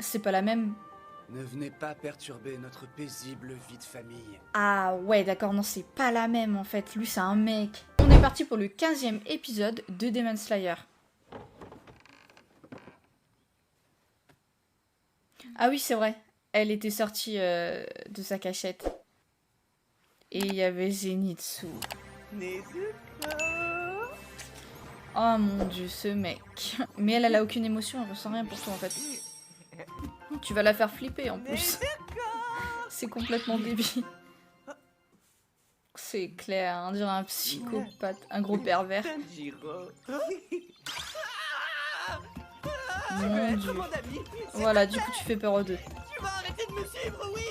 C'est pas la même. Ne venez pas perturber notre paisible vie de famille. Ah ouais, d'accord, non, c'est pas la même en fait. Lui, c'est un mec. On est parti pour le 15e épisode de Demon Slayer. Ah oui, c'est vrai. Elle était sortie de sa cachette. Et il y avait Zenitsu. Oh mon dieu, ce mec. Mais elle a aucune émotion, elle ressent rien pour toi en fait. Tu vas la faire flipper en plus. C'est complètement débile. C'est clair, on dirait un psychopathe, un gros pervers. Mon dieu. Voilà, du coup tu fais peur aux deux. Tu vas arrêter de me suivre, oui.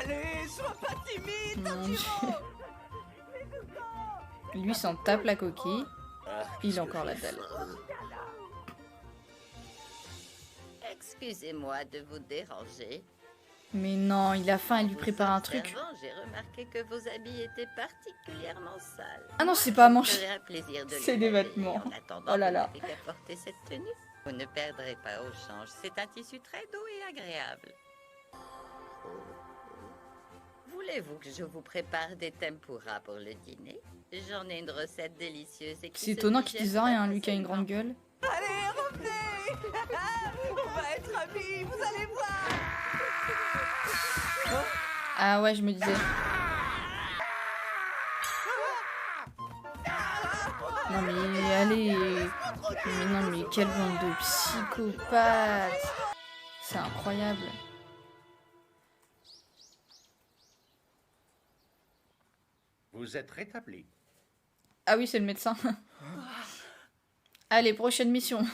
Allez, sois pas timide. Mon dieu. Lui s'en tape la coquille. Il a encore la dalle. Excusez-moi de vous déranger. Mais non, il a faim, il lui prépare un truc. Avant, j'ai remarqué que vos habits étaient particulièrement sales. Ah non, c'est pas à Ça me manger. ferait un plaisir de les C'est des laver. vêtements. En attendant, Oh là vous là. n'avez qu'à porter cette tenue. Vous ne perdrez pas au change. C'est un tissu très doux et agréable. Voulez-vous que je vous prépare des tempura pour le dîner? J'en ai une recette délicieuse et qui C'est se étonnant qu'il digère dise rien, pas lui qui a une grande facilement. gueule. Allez, revenez. On va être amis, vous allez voir. Ah ouais, je me disais. Non mais allez. Mais non mais quelle bande de psychopathes. C'est incroyable. Vous êtes rétabli. Ah oui, c'est le médecin. Allez, prochaine mission.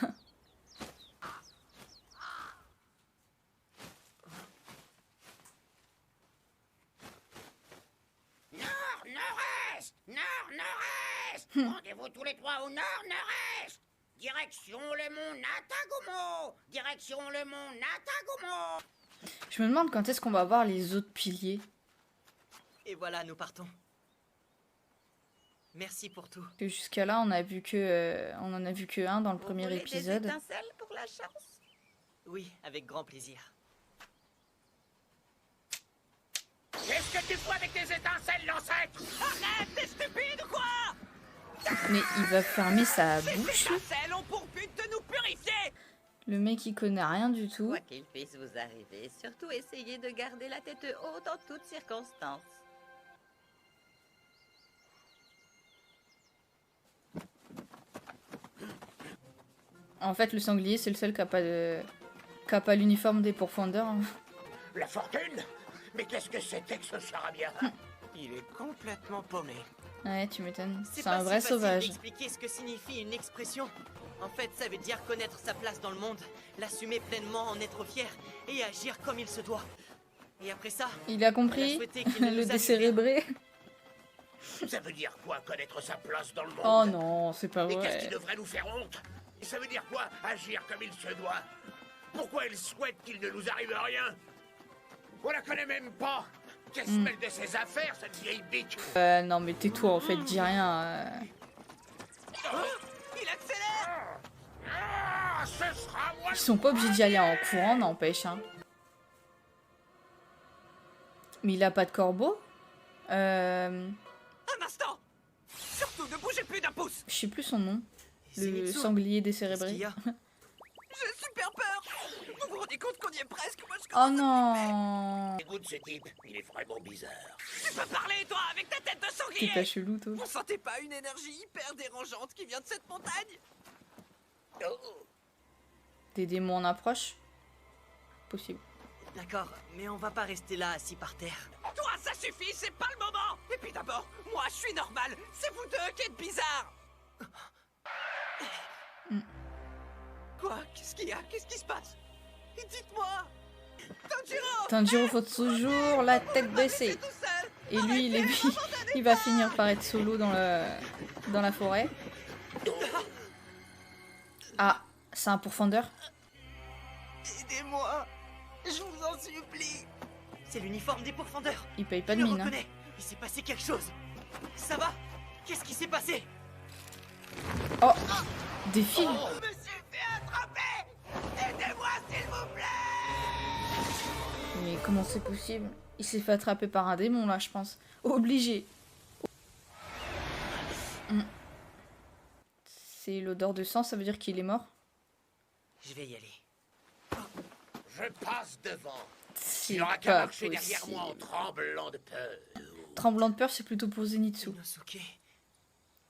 Nord-nord-est! Nord-nord-est! Rendez-vous tous les trois au nord-nord-est! Direction le mont Natagumo! Direction le mont Natagumo! Je me demande quand est-ce qu'on va voir les autres piliers. Et voilà, nous partons. Merci pour tout. Que jusqu'à là, on en a vu que un dans le Vous premier voulez épisode. des étincelles pour la chance? Oui, avec grand plaisir. Qu'est-ce que tu fais avec tes étincelles, l'ancêtre? Arrête, t'es stupide ou quoi? Mais il va fermer sa Ces bouche, lui. étincelles ont pour but de nous purifier. Le mec, il connaît rien du tout. Quoi qu'il puisse vous arriver, surtout essayez de garder la tête haute en toutes circonstances. En fait, le sanglier, c'est le seul qui a pas l'uniforme des pourfendeurs. Hein. La fortune? Mais qu'est-ce que c'était que ce charabia? Il est complètement paumé. Ouais, tu m'étonnes. C'est pas un vrai si facile sauvage. d'expliquer ce que signifie une expression. En fait, ça veut dire connaître sa place dans le monde, l'assumer pleinement, en être fier et agir comme il se doit. Et après ça, Il a compris. souhaité qu'il ne Le nous arrive décérébré. Ça veut dire quoi, connaître sa place dans le monde? Oh non, c'est pas Et qu'est-ce qui vrai. devrait nous faire honte? Et ça veut dire quoi, agir comme il se doit? Pourquoi il souhaite qu'il ne nous arrive rien? On la connaît même pas! Qu'elle se mêle de ses affaires, cette vieille bitch! Non, mais tais-toi, en fait, dis rien. il accélère. Ah, ce sera moi! Ils sont pas obligés d'y aller en courant, n'empêche. Hein. Mais il a pas de corbeau. Un instant. Surtout, ne bougez plus d'un pouce. Je sais plus son nom. Le Zenitsu, sanglier qu'est-ce qu'il décérébré. y a? J'ai super peur. Vous vous rendez compte qu'on y est presque? Moi, je Oh non. Écoute ce type, il est vraiment bizarre. Tu peux parler, toi, avec ta tête de T'es sanglier. pas chelou, toi. Vous sentez pas une énergie hyper dérangeante qui vient de cette montagne? Oh, Des démons en approche. Possible. D'accord, mais on va pas rester là assis par terre. Toi, ça suffit, c'est pas le moment. Et puis d'abord, moi, je suis normal. C'est vous deux qui êtes bizarres. Quoi? Qu'est-ce qu'il y a? Qu'est-ce qui se passe? Dites-moi. Tanjiro. Tanjiro faut toujours la tête baissée. Tout seul. Et lui, il va finir par être solo dans la forêt. Ah, c'est un pourfendeur. Aidez-moi. Je vous en supplie. C'est l'uniforme des pourfendeurs. Il paye pas Je de le mine. Hein. reconnais. Il s'est passé quelque chose. Ça va? Qu'est-ce qui s'est passé? Oh, des fils. Je me suis fait attraper. Aidez-moi, s'il vous plaît. comment c'est possible? Il s'est fait attraper par un démon là, je pense. Obligé. C'est l'odeur de sang, ça veut dire qu'il est mort? Je vais y aller. Je passe devant. C'est Il n'aura qu'à pas marcher derrière moi en possible. tremblant de peur. Tremblant de peur, c'est plutôt pour Zenitsu. Inosuke.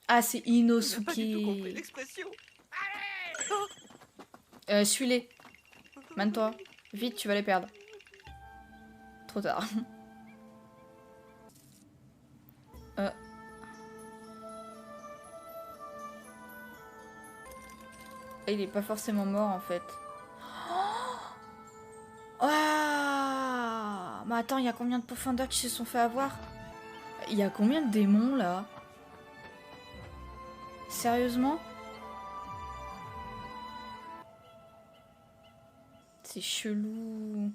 Ah, c'est J'ai pas du tout compris Inosuke. l'expression. Suis-les. Mène-toi. Vite, tu vas les perdre. Trop tard. Il est pas forcément mort en fait. Ah, mais attends, il y a combien de Pathfinder qui se sont fait avoir? Il y a combien de démons là? Sérieusement? C'est chelou.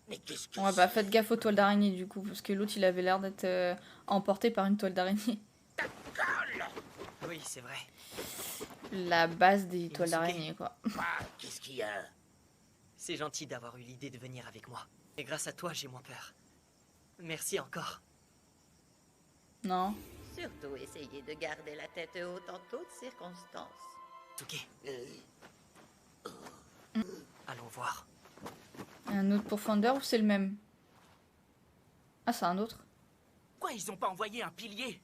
Mais qu'est-ce que Ouais, bah faites gaffe aux toiles d'araignée du coup, parce que l'autre il avait l'air d'être emporté par une toile d'araignée. Oui, c'est vrai. La base des Inosuke. toiles d'araignée quoi. Qu'est-ce qu'il y a? C'est gentil d'avoir eu l'idée de venir avec moi. Et grâce à toi, j'ai moins peur. Merci encore. Non. Surtout essayez de garder la tête haute en toutes circonstances. Inosuke. Allons voir. Un autre Pathfinder ou c'est le même? Ah, c'est un autre. Pourquoi ils ont pas envoyé un pilier?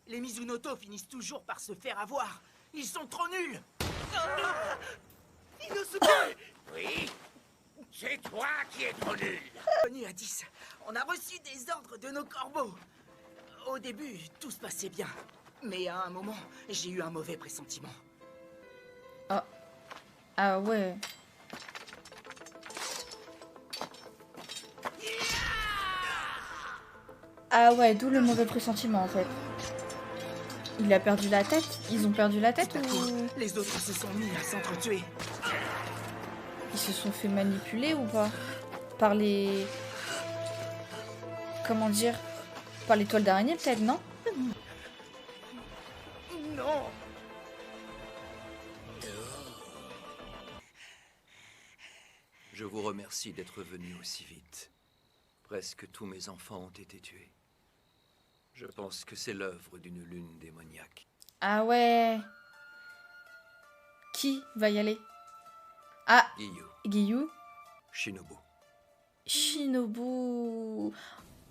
Les Mizunoto finissent toujours par se faire avoir. Ils sont trop nuls. Inosuke! Oui? C'est toi qui es trop nul. Venu à 10, on a reçu des ordres de nos corbeaux. Au début, tout se passait bien. Mais à un moment, j'ai eu un mauvais pressentiment. Ah ouais. Ah ouais, d'où le mauvais pressentiment en fait. Il a perdu la tête? Ils ont perdu la tête Tout à coup, ou les autres se sont mis à s'entretuer. ils se sont fait manipuler ou pas? Par les... Comment dire? Par les toiles d'araignée peut-être, non? Non. Je vous remercie d'être venu aussi vite. Presque tous mes enfants ont été tués. Je pense que c'est l'œuvre d'une lune démoniaque. Ah ouais. Qui va y aller? Ah, Giyu, Giyu. Shinobu. Shinobu.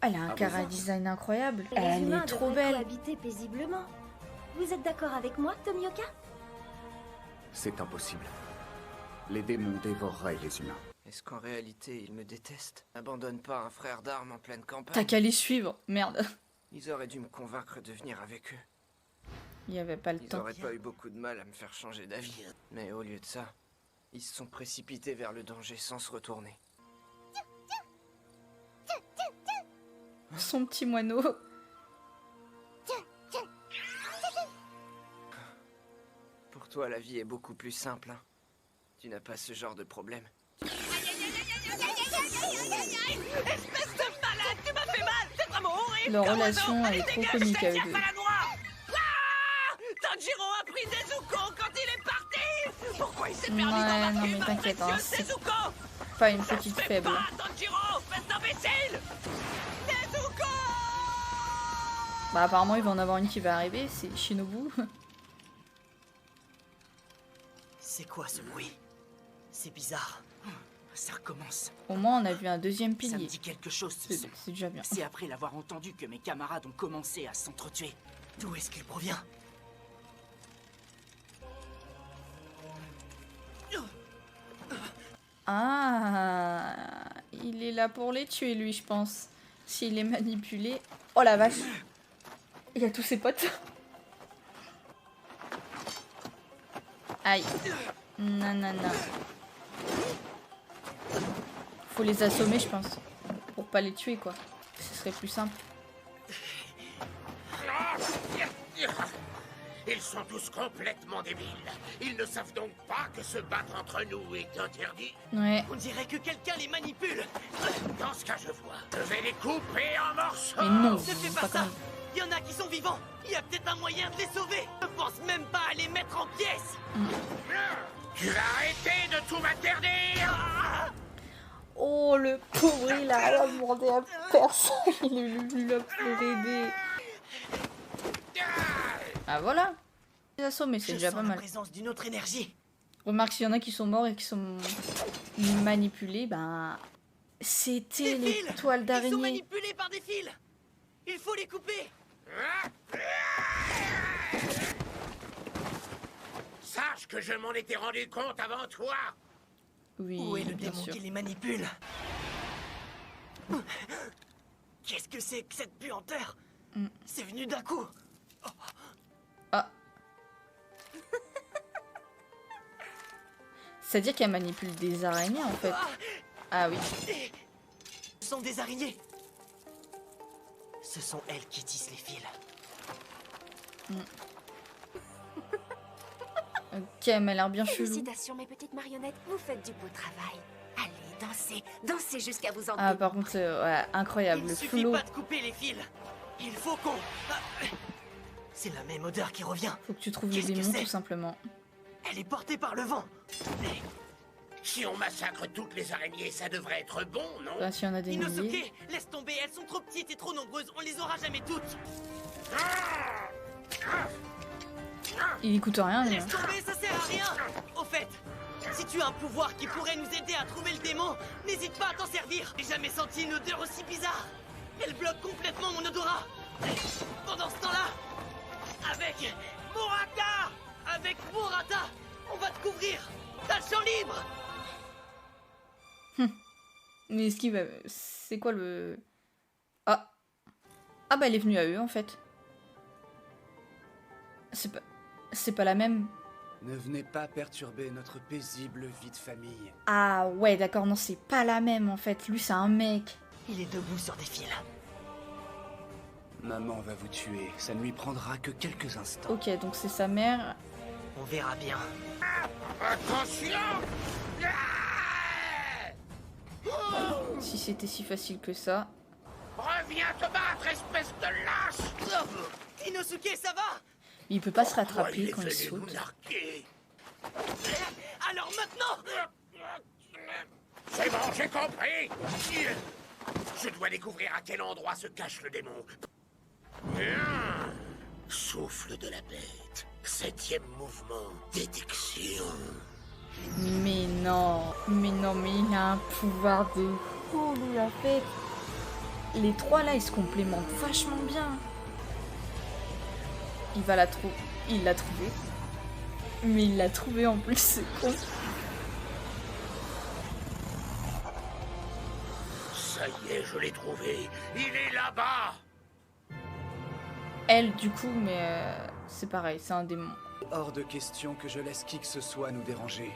Elle a un Ah, cara bon. design incroyable. Les Elle humains est trop devraient belle. cohabiter paisiblement. Vous êtes d'accord avec moi, Tomioka? C'est impossible. Les démons dévoreraient les humains. Est-ce qu'en réalité, ils me détestent? N'abandonne pas un frère d'armes en pleine T'as campagne. qu'à les suivre. Merde. Ils auraient dû me convaincre de venir avec eux. Il y avait pas le Ils temps. auraient pas eu beaucoup de mal à me faire changer d'avis. Mais au lieu de ça, ils se sont précipités vers le danger sans se retourner. Son petit moineau. Pour toi, la vie est beaucoup plus simple, hein. Tu n'as pas ce genre de problème. Leur relation, elle est trop comique avec eux. Tanjiro a pris Nezuko quand il est parti. Pourquoi il s'est Ouais, non mais t'inquiète, hein, c'est pas une petite faible. Tanjiro, espèce d'imbécile! Nezuko! Bah apparemment il va en avoir une qui va arriver, c'est Shinobu. C'est quoi ce bruit? C'est bizarre. Ça recommence. Au moins on a vu un deuxième Ça me pilier. dit quelque chose, ce son. C'est déjà bien. C'est après l'avoir entendu que mes camarades ont commencé à s'entretuer. D'où est-ce qu'il provient? Ah, il est là pour les tuer lui je pense. S'il est manipulé. Oh la vache. Il y a tous ses potes. Aïe. Non, non, non. Faut les assommer, je pense. Pour pas les tuer, quoi. Ce serait plus simple. Ils sont tous complètement débiles. Ils ne savent donc pas que se battre entre nous est interdit. Ouais. On dirait que quelqu'un les manipule. Dans ce cas, je vois. Je vais les couper en morceaux. Mais non, Ne fais c'est pas pas ça. comme... y en a qui sont vivants. Il y a peut-être un moyen de les sauver. Je pense même pas à les mettre en pièces. Tu vas arrêter de tout m'interdire. Oh, le pauvre, il a rien demandé à personne. Il est venu là pour l'aider. Ah, voilà. Les assommés, c'est déjà pas la mal. présence d'une autre énergie. Remarque, s'il y en a qui sont morts et qui sont manipulés, ben... C'était Des les fils. toiles Ils sont d'araignée. manipulés par des fils. Il faut les couper. Sache que je m'en étais rendu compte avant toi. Oui, Où est le bien démon sûr. qui les manipule? Qu'est-ce que c'est que cette puanteur? C'est venu d'un coup. Ah. C'est-à-dire qu'elle manipule des araignées, en fait. Ah oui. Ce sont des araignées. Ce sont elles qui tissent les fils. Ok, elle m'a l'air bien chelou. Félicitations, mes petites marionnettes, vous faites du beau travail. Allez, dansez, dansez jusqu'à vous en Ah, par contre, ouais, incroyable, Il le suffit flow. pas de couper les fils. Il faut qu'on... C'est la même odeur qui revient. Faut que tu trouves les Qu'est-ce que démons, c'est? tout simplement. Elle est portée par le vent. Si on massacre toutes les araignées, ça devrait être bon, non? Là, s'il y en a des milliers. Inosuke, laisse tomber, elles sont trop petites et trop nombreuses, on les aura jamais toutes. Il écoute rien, lui. Laisse tomber, ça sert à rien. Au fait, si tu as un pouvoir qui pourrait nous aider à trouver le démon, n'hésite pas à t'en servir. J'ai jamais senti une odeur aussi bizarre. Elle bloque complètement mon odorat. Pendant ce temps-là, avec Murata, on va te couvrir. T'as le champ libre. Mais est-ce qu'il va... C'est quoi le... Ah. Ah bah elle est venue à eux, en fait. C'est pas la même. Ne venez pas perturber notre paisible vie de famille. Ah ouais, d'accord, non, c'est pas la même, en fait. Lui, c'est un mec. Il est debout sur des fils. Maman va vous tuer, ça ne lui prendra que quelques instants. Ok, donc c'est sa mère. On verra bien. Attention! Si c'était si facile que ça. Reviens te battre, espèce de lâche! Inosuke, ça va? Il peut pas se Pourquoi rattraper il est quand il venu nous saute. narguer? Alors maintenant, C'est bon, j'ai compris! Je dois découvrir à quel endroit se cache le démon. Souffle de la bête. 7e mouvement. Détection. Mais non, mais il a un pouvoir de fou, lui, en fait. Les trois là, ils se complémentent vachement bien. Il va la trouver. Il l'a trouvé. Mais il l'a trouvé en plus, c'est con. Ça y est, je l'ai trouvé. Il est là-bas. Elle, du coup, mais c'est pareil, c'est un démon. Hors de question que je laisse qui que ce soit nous déranger.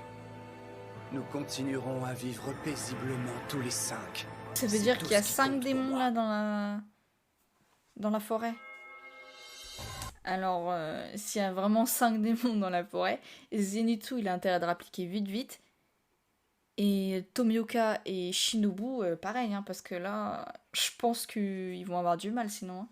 Nous continuerons à vivre paisiblement tous les 5. Ça veut C'est dire tout qu'il y a ce qui 5 compte pour démons moi. là dans la forêt. Alors, s'il y a vraiment 5 démons dans la forêt, Zenitsu, il a intérêt de rappliquer vite. Et Tomioka et Shinobu, pareil, hein, parce que là, je pense qu'ils vont avoir du mal sinon. Hein.